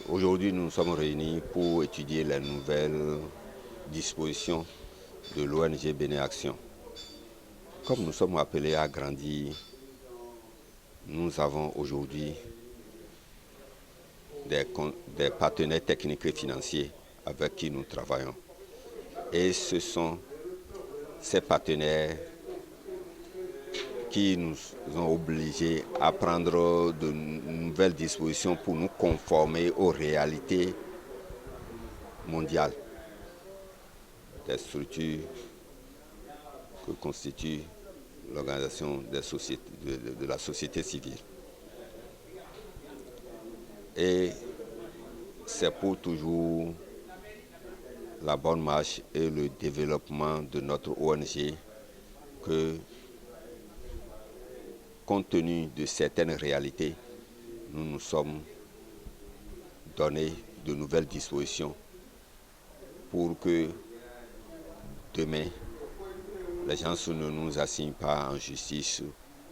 Aujourd'hui, nous nous sommes réunis pour étudier les nouvelles dispositions de l'ONG Bénin Action. Comme nous sommes appelés à grandir, nous avons aujourd'hui des partenaires techniques et financiers avec qui nous travaillons. Et ce sont ces partenaires qui nous ont obligés à prendre de nouvelles dispositions pour nous conformer aux réalités mondiales des structures que constitue l'organisation de la société civile. Et c'est pour toujours la bonne marche et le développement de notre ONG que, compte tenu de certaines réalités, nous nous sommes donné de nouvelles dispositions pour que demain, les gens ne nous assignent pas en justice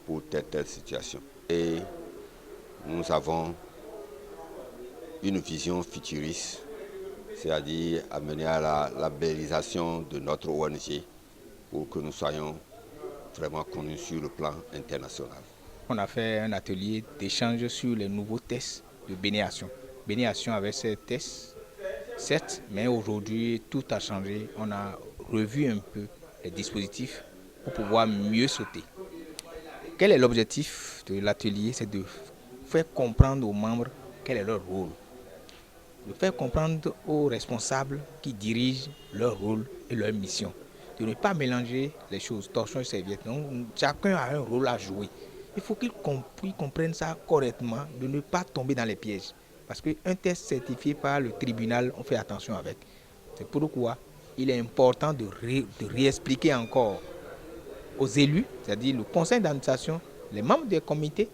pour telle situation. Et nous avons une vision futuriste, c'est-à-dire amener à la labellisation de notre ONG pour que nous soyons vraiment connus sur le plan international. On a fait un atelier d'échange sur les nouveaux tests de Bénin Action. Bénin Action avait ces tests, certes, mais aujourd'hui tout a changé. On a revu un peu les dispositifs pour pouvoir mieux sauter. Quel est l'objectif de l'atelier? C'est de faire comprendre aux membres quel est leur rôle. De faire comprendre aux responsables qui dirigent leur rôle et leur mission. De ne pas mélanger les choses, torchon et serviette. Donc, chacun a un rôle à jouer. Il faut qu'ils comprennent ça correctement, de ne pas tomber dans les pièges. Parce qu'un test certifié par le tribunal, on fait attention avec. C'est pourquoi il est important de réexpliquer encore aux élus, c'est-à-dire le conseil d'administration, les membres des comités,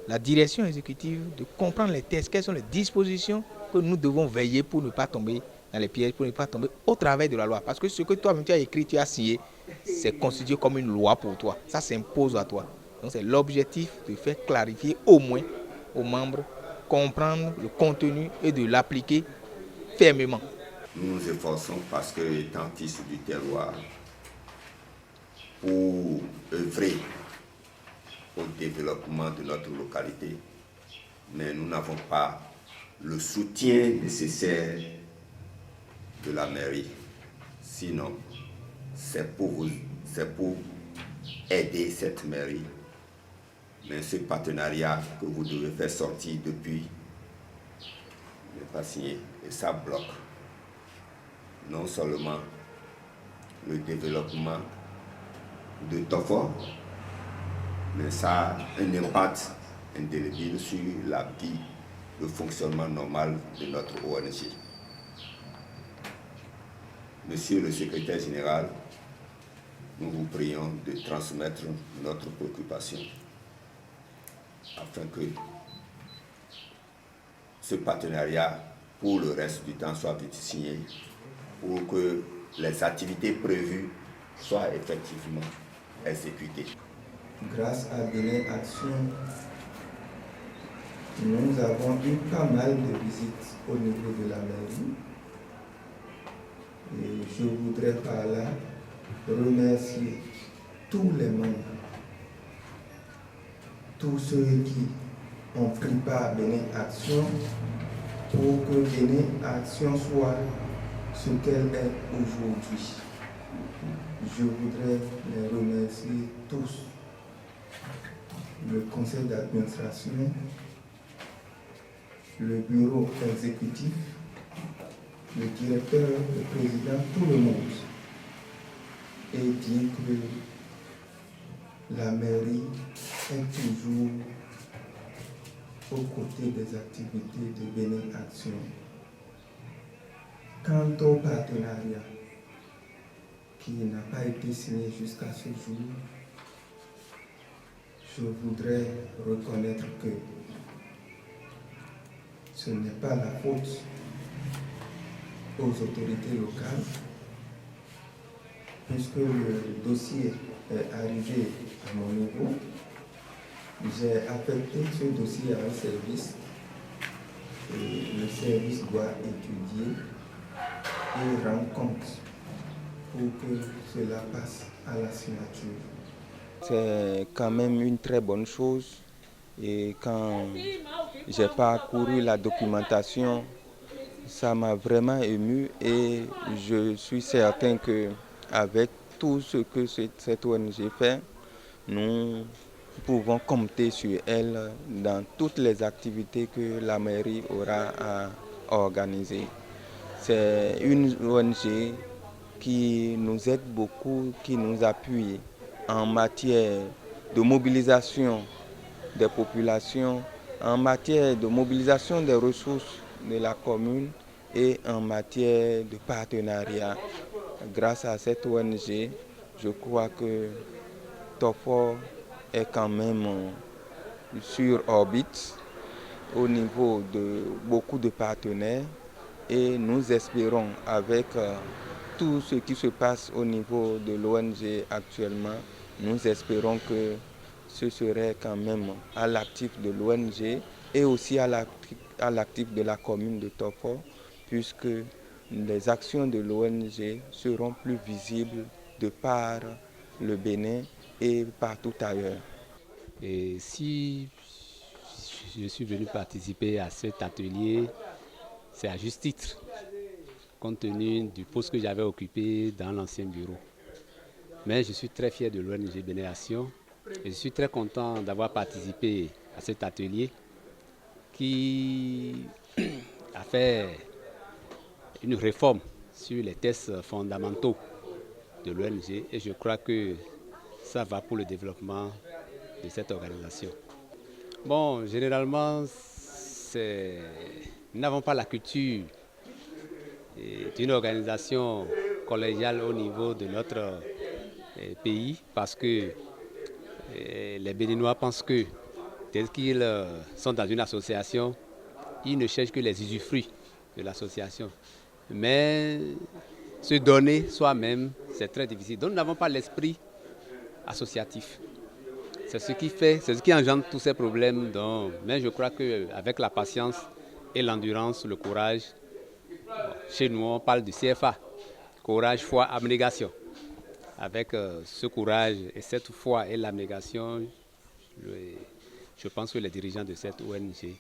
la direction exécutive, de comprendre les tests, quelles sont les dispositions que nous devons veiller pour ne pas tomber dans les pièges, pour ne pas tomber au travers de la loi. Parce que ce que toi-même tu as écrit, tu as signé, c'est constitué comme une loi pour toi. Ça s'impose à toi. Donc c'est l'objectif de faire clarifier au moins aux membres, comprendre le contenu et de l'appliquer fermement. Nous nous efforçons parce que, étant fils du terroir, pour œuvrer au développement de notre localité, mais nous n'avons pas le soutien nécessaire de la mairie. Sinon, c'est pour aider cette mairie. Mais ce partenariat que vous devez faire sortir depuis n'est pas signé. Et ça bloque non seulement le développement de Tofor, mais ça a un impact indélébile sur la vie, le fonctionnement normal de notre ONG. Monsieur le secrétaire général, nous vous prions de transmettre notre préoccupation afin que ce partenariat pour le reste du temps soit vite signé pour que les activités prévues soient effectivement exécutées. Grâce à Bénin Action, nous avons eu pas mal de visites au niveau de la mairie. Et je voudrais par là remercier tous les membres, tous ceux qui ont pris part à Bénin Action pour que Bénin Action soit ce qu'elle est aujourd'hui. Je voudrais les remercier tous. Le conseil d'administration, le bureau exécutif, le directeur, le président, tout le monde. Et dire que la mairie est toujours aux côtés des activités de Bénin Action. Quant au partenariat qui n'a pas été signé jusqu'à ce jour, je voudrais reconnaître que ce n'est pas la faute aux autorités locales, puisque le dossier est arrivé à mon niveau. J'ai affecté ce dossier à un service le service doit étudier et rendre compte pour que cela passe à la signature. C'est quand même une très bonne chose et quand j'ai parcouru la documentation, ça m'a vraiment ému et je suis certain qu'avec tout ce que cette ONG fait, nous pouvons compter sur elle dans toutes les activités que la mairie aura à organiser. C'est une ONG qui nous aide beaucoup, qui nous appuie en matière de mobilisation des populations, en matière de mobilisation des ressources de la commune et en matière de partenariat. Grâce à cette ONG, je crois que Tofor est quand même sur orbite au niveau de beaucoup de partenaires et nous espérons avec tout ce qui se passe au niveau de l'ONG actuellement, nous espérons que ce serait quand même à l'actif de l'ONG et aussi à l'actif de la commune de Tofor, puisque les actions de l'ONG seront plus visibles de par le Bénin et partout ailleurs. Et si je suis venu participer à cet atelier, c'est à juste titre, compte tenu du poste que j'avais occupé dans l'ancien bureau. Mais je suis très fier de l'ONG Bénin Action et je suis très content d'avoir participé à cet atelier qui a fait une réforme sur les tests fondamentaux de l'ONG et je crois que ça va pour le développement de cette organisation. Bon, généralement, nous n'avons pas la culture d'une organisation collégiale au niveau de notre pays parce que les Béninois pensent que dès qu'ils sont dans une association, ils ne cherchent que les usufruits de l'association. Mais se donner soi-même, c'est très difficile. Donc nous n'avons pas l'esprit associatif. C'est ce qui engendre tous ces problèmes. Mais je crois qu'avec la patience et l'endurance, le courage, chez nous on parle du CFA, courage, foi, abnégation. Avec ce courage et cette foi et l'abnégation, je pense que les dirigeants de cette ONG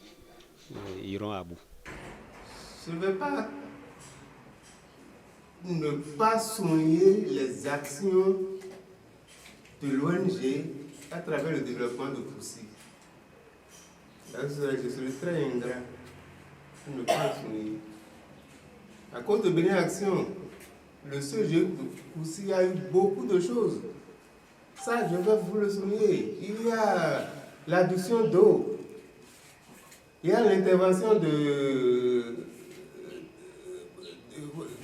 iront à bout. Je ne vais pas ne pas souligner les actions de l'ONG à travers le développement de Poussi. Je serai très ingrat de ne pas le souligner. À cause de Bénin Action, le CG de Poussi a eu beaucoup de choses. Ça, je vais vous le souligner. Il y a l'adduction d'eau. Il y a l'intervention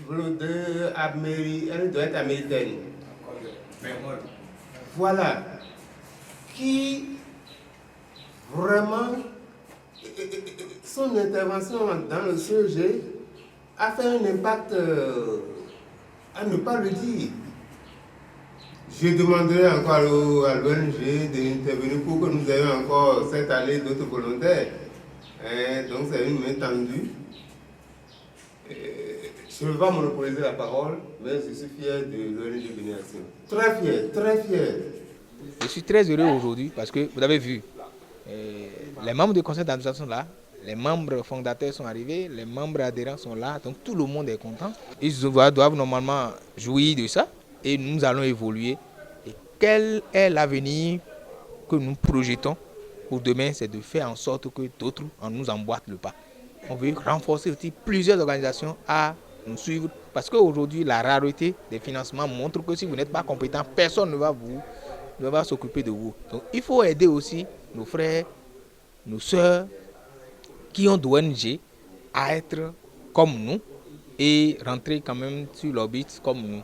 elle doit être américaine. Voilà. Qui vraiment, son intervention dans le CG a fait un impact à ne pas le dire. Je demanderai encore à l'ONG d'intervenir pour que nous ayons encore cette année d'autres volontaires. Donc c'est une main tendue. Je ne vais pas monopoliser la parole, mais je suis fier de l'ONG Bénin Action. Très fier, très fier. Je suis très heureux aujourd'hui parce que vous avez vu, les membres du conseil d'administration sont là, les membres fondateurs sont arrivés, les membres adhérents sont là, donc tout le monde est content. Ils doivent normalement jouir de ça et nous allons évoluer. Et quel est l'avenir que nous projetons pour demain? C'est de faire en sorte que d'autres nous emboîtent le pas. On veut renforcer aussi plusieurs organisations à nous suivre parce qu'aujourd'hui, la rareté des financements montre que si vous n'êtes pas compétent, personne ne va s'occuper de vous. Donc il faut aider aussi nos frères, nos sœurs qui ont d'ONG à être comme nous et rentrer quand même sur l'orbite comme nous.